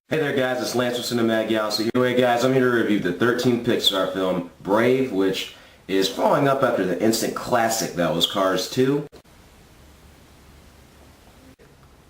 Hey there guys, it's Lance from Cinematic Galaxy. Anyway guys, I'm here to review the 13th Pixar film, Brave, which is following up after the instant classic that was Cars 2.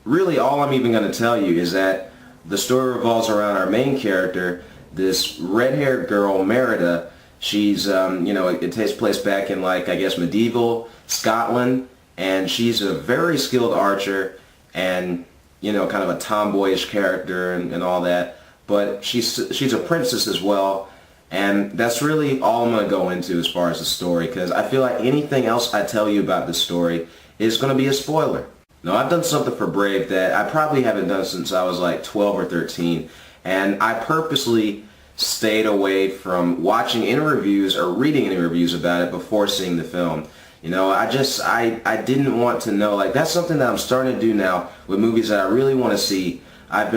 Really all I'm even going to tell you is that the story revolves around our main character, this red-haired girl, Merida. She's, it takes place back in, I guess, medieval Scotland, and she's a very skilled archer and kind of a tomboyish character and all that, but she's a princess as well, and that's really all I'm going to go into as far as the story, because I feel like anything else I tell you about this story is going to be a spoiler. Now, I've done something for Brave that I probably haven't done since I was like 12 or 13, and I purposely stayed away from watching any reviews or reading any reviews about it before seeing the film. I didn't want to know. That's something that I'm starting to do now with movies that I really want to see. I've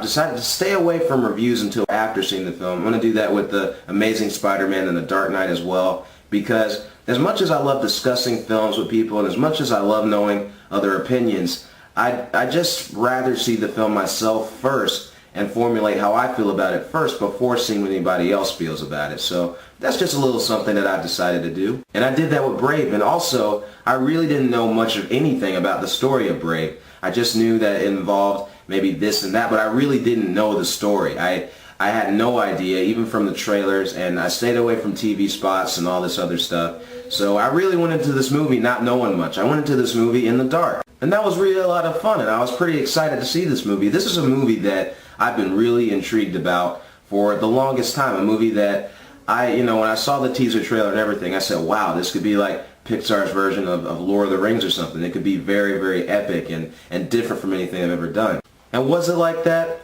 decided to stay away from reviews until after seeing the film. I'm going to do that with The Amazing Spider-Man and The Dark Knight as well, because as much as I love discussing films with people and as much as I love knowing other opinions, I just rather see the film myself first and formulate how I feel about it first before seeing what anybody else feels about it. So that's just a little something that I've decided to do. And I did that with Brave. And also, I really didn't know much of anything about the story of Brave. I just knew that it involved maybe this and that, but I really didn't know the story. I had no idea, even from the trailers, and I stayed away from TV spots and all this other stuff. So I really went into this movie not knowing much. I went into this movie in the dark. And that was really a lot of fun, and I was pretty excited to see this movie. This is a movie that I've been really intrigued about for the longest time. A movie that when I saw the teaser trailer and everything, I said, wow, this could be like Pixar's version of Lord of the Rings or something. It could be very, very epic and different from anything I've ever done. And was it like that?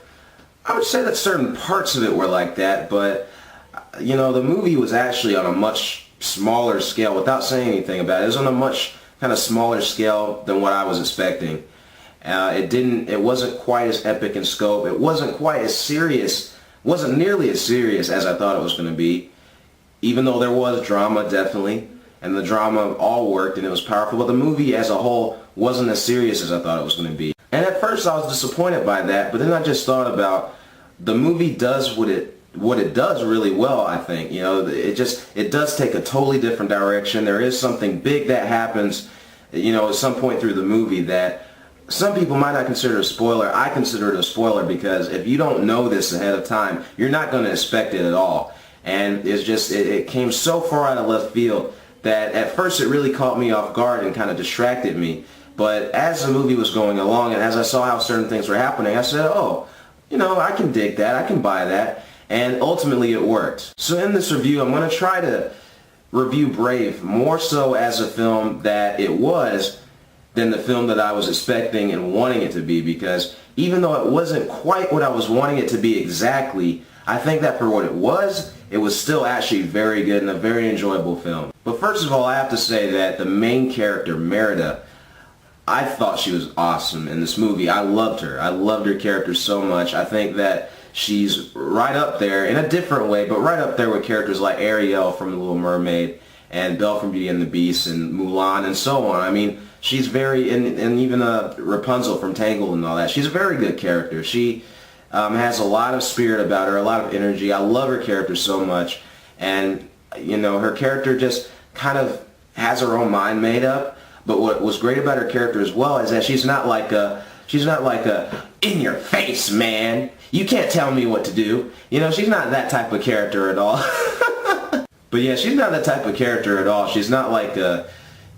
I would say that certain parts of it were like that, but, the movie was actually on a much smaller scale. Without saying anything about it, it was on a much kind of smaller scale than what I was expecting. It wasn't quite as epic in scope. It wasn't quite as serious, wasn't nearly as serious as I thought it was going to be, even though there was drama, definitely, and the drama all worked and it was powerful, but the movie as a whole wasn't as serious as I thought it was going to be. And at first I was disappointed by that, but then I just thought about the movie does what it does really well, I think. It does take a totally different direction. There is something big that happens, at some point through the movie that some people might not consider a spoiler. I consider it a spoiler because if you don't know this ahead of time, you're not going to expect it at all. And it came so far out of left field that at first it really caught me off guard and kind of distracted me. But as the movie was going along and as I saw how certain things were happening, I said, oh, I can dig that, I can buy that. And ultimately it worked. So in this review, I'm going to try to review Brave more so as a film that it was than the film that I was expecting and wanting it to be, because even though it wasn't quite what I was wanting it to be exactly, I think that for what it was still actually very good and a very enjoyable film. But first of all, I have to say that the main character, Merida, I thought she was awesome in this movie. I loved her. I loved her character so much. I think that she's right up there, in a different way, but right up there with characters like Ariel from The Little Mermaid and Belle from Beauty and the Beast and Mulan and so on. I mean, she's very, and even Rapunzel from Tangled and all that. She's a very good character. She has a lot of spirit about her, a lot of energy. I love her character so much. And, her character just kind of has her own mind made up. But what was great about her character as well is that she's not like a in your face, man. You can't tell me what to do. She's not that type of character at all. But yeah, she's not that type of character at all. She's not like an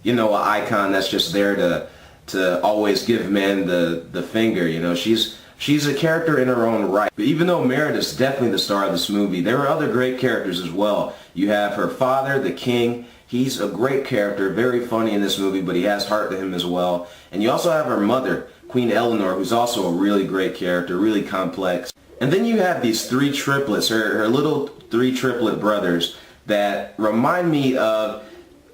icon that's just there to always give men the finger. She's a character in her own right. But even though Merida's definitely the star of this movie, there are other great characters as well. You have her father, the king. He's a great character, very funny in this movie, but he has heart to him as well. And you also have her mother, Queen Eleanor, who's also a really great character, really complex. And then you have these three triplets, her little three triplet brothers that remind me of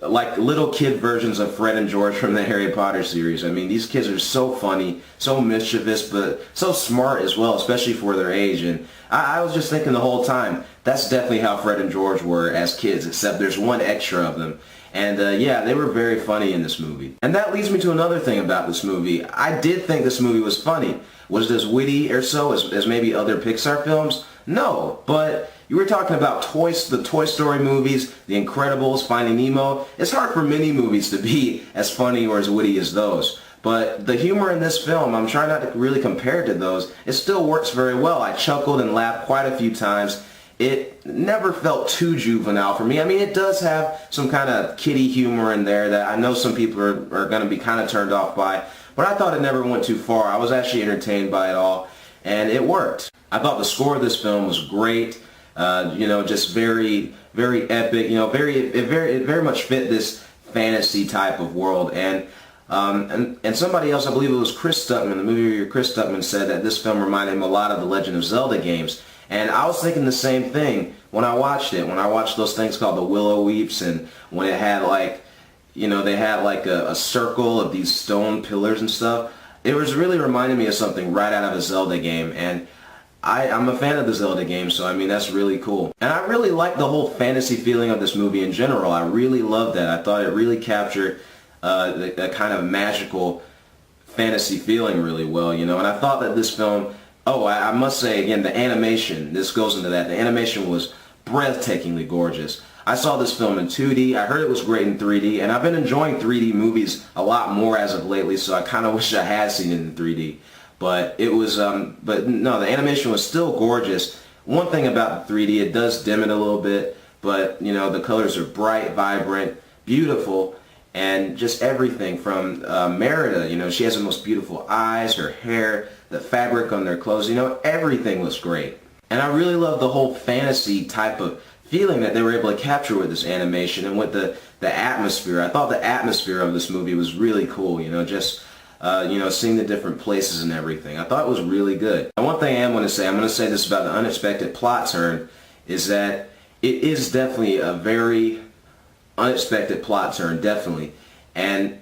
like little kid versions of Fred and George from the Harry Potter series. I mean, these kids are so funny, so mischievous, but so smart as well, especially for their age. And I was just thinking the whole time, that's definitely how Fred and George were as kids, except there's one extra of them. And yeah, they were very funny in this movie. And that leads me to another thing about this movie. I did think this movie was funny. Was this witty or so as maybe other Pixar films? No, but you were talking about the Toy Story movies, The Incredibles, Finding Nemo. It's hard for many movies to be as funny or as witty as those. But the humor in this film, I'm trying not to really compare it to those. It still works very well. I chuckled and laughed quite a few times. It never felt too juvenile for me. I mean, it does have some kind of kiddie humor in there that I know some people are going to be kind of turned off by. But I thought it never went too far. I was actually entertained by it all, and it worked. I thought the score of this film was great. Just very, very epic. It very much fit this fantasy type of world. And somebody else, I believe it was Chris Stuckman, the movie reviewer Chris Stuckman, said that this film reminded him a lot of the Legend of Zelda games. And I was thinking the same thing when I watched it. When I watched those things called the Willow Weeps, and when it had like, they had like a circle of these stone pillars and stuff. It was really reminding me of something right out of a Zelda game. And I'm a fan of the Zelda game, so I mean, that's really cool. And I really like the whole fantasy feeling of this movie in general. I really loved that. I thought it really captured the kind of magical fantasy feeling really well, And I thought that this film, I must say again, the animation, this goes into that. The animation was breathtakingly gorgeous. I saw this film in 2D. I heard it was great in 3D, and I've been enjoying 3D movies a lot more as of lately, so I kind of wish I had seen it in 3D. But it was, but no, the animation was still gorgeous. One thing about the 3D, it does dim it a little bit, but the colors are bright, vibrant, beautiful, and just everything from Merida. She has the most beautiful eyes, her hair, the fabric on their clothes. Everything looks great. And I really love the whole fantasy type of feeling that they were able to capture with this animation and with the atmosphere. I thought the atmosphere of this movie was really cool. Seeing the different places and everything. I thought it was really good. And one thing I'm going to say this about the unexpected plot turn, is that it is definitely a very unexpected plot turn, definitely. And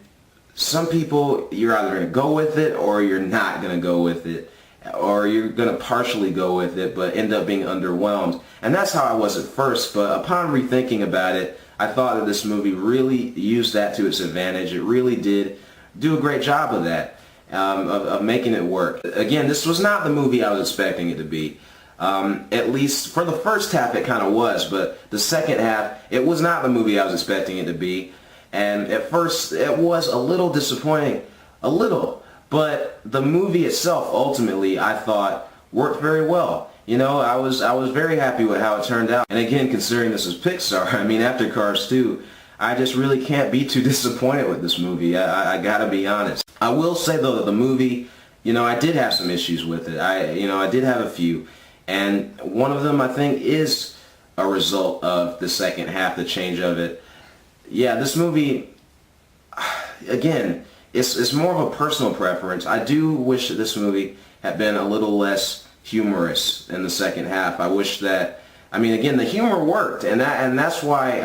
some people, you're either going to go with it or you're not going to go with it. Or you're going to partially go with it but end up being underwhelmed. And that's how I was at first, but upon rethinking about it, I thought that this movie really used that to its advantage. It really did do a great job of that, of making it work. Again, this was not the movie I was expecting it to be. At least for the first half it kind of was, but the second half, it was not the movie I was expecting it to be. And at first it was a little disappointing, a little. But the movie itself, ultimately, I thought worked very well. I was very happy with how it turned out. And again, considering this is Pixar, I mean, after Cars 2, I just really can't be too disappointed with this movie. I gotta be honest. I will say though that the movie, I did have some issues with it. I did have a few, and one of them I think is a result of the second half, the change of it. Yeah, this movie, again, it's more of a personal preference. I do wish that this movie had been a little less humorous in the second half. I wish that, again, the humor worked, and that's why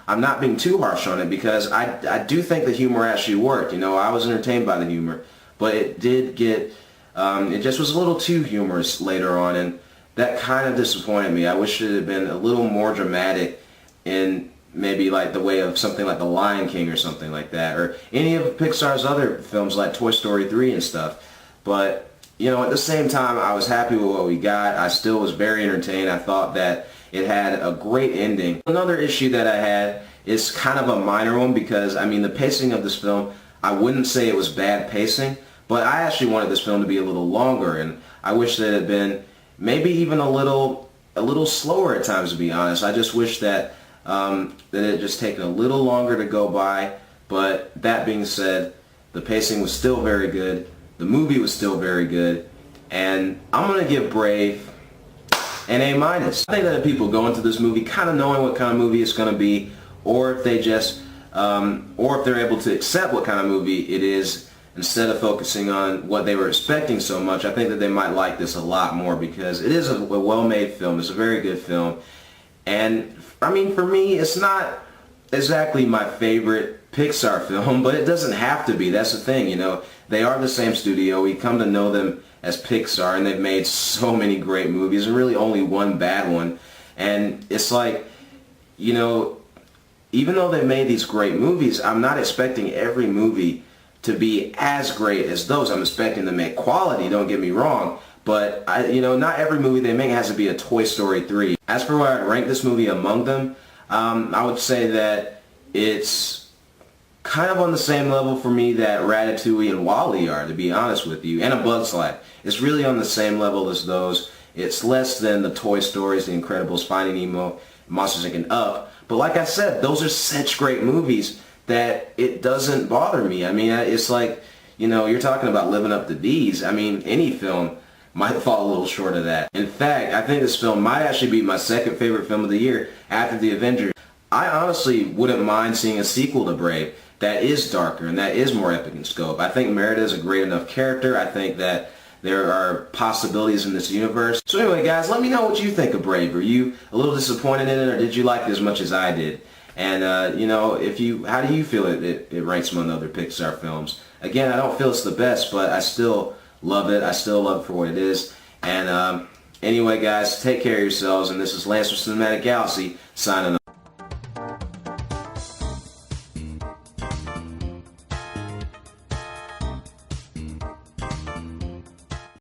I'm not being too harsh on it, because I do think the humor actually worked. I was entertained by the humor, but it did get, it just was a little too humorous later on, and that kind of disappointed me. I wish it had been a little more dramatic in maybe like the way of something like The Lion King or something like that, or any of Pixar's other films like Toy Story 3 and stuff. But, at the same time, I was happy with what we got. I still was very entertained. I thought that it had a great ending. Another issue that I had is kind of a minor one, because, the pacing of this film, I wouldn't say it was bad pacing, but I actually wanted this film to be a little longer, and I wish that it had been maybe even a little slower at times, to be honest. I just wish that that it had just taken a little longer to go by. But that being said, the pacing was still very good. The movie was still very good. And I'm going to give Brave an A-. I think that if people go into this movie kind of knowing what kind of movie it's going to be, or if they just, or if they're able to accept what kind of movie it is, instead of focusing on what they were expecting so much, I think that they might like this a lot more because it is a well-made film. It's a very good film. And, I mean, for me, it's not exactly my favorite Pixar film, but it doesn't have to be. That's the thing, you know. They are the same studio. We come to know them as Pixar, and they've made so many great movies, and really only one bad one. And it's like, you know, even though they made these great movies, I'm not expecting every movie to be as great as those. I'm expecting them to make quality, don't get me wrong. But, you know, not every movie they make has to be a Toy Story 3. As for where I'd rank this movie among them, I would say that it's kind of on the same level for me that Ratatouille and WALL-E are, to be honest with you, and A Bug's Life. It's really on the same level as those. It's less than the Toy Stories, The Incredibles, Finding Nemo, Monsters Inc. and Up. But like I said, those are such great movies that it doesn't bother me. I mean, it's like, you know, you're talking about living up to these. I mean, any film might fall a little short of that. In fact, I think this film might actually be my second favorite film of the year after The Avengers. I honestly wouldn't mind seeing a sequel to Brave that is darker and that is more epic in scope. I think Merida is a great enough character. I think that there are possibilities in this universe. So anyway, guys, let me know what you think of Brave. Are you a little disappointed in it, or did you like it as much as I did? And, you know, how do you feel it ranks among the other Pixar films? Again, I don't feel it's the best, but I still love it. I still love it for what it is. And anyway, guys, take care of yourselves. And this is Lance from Cinematic Galaxy signing off.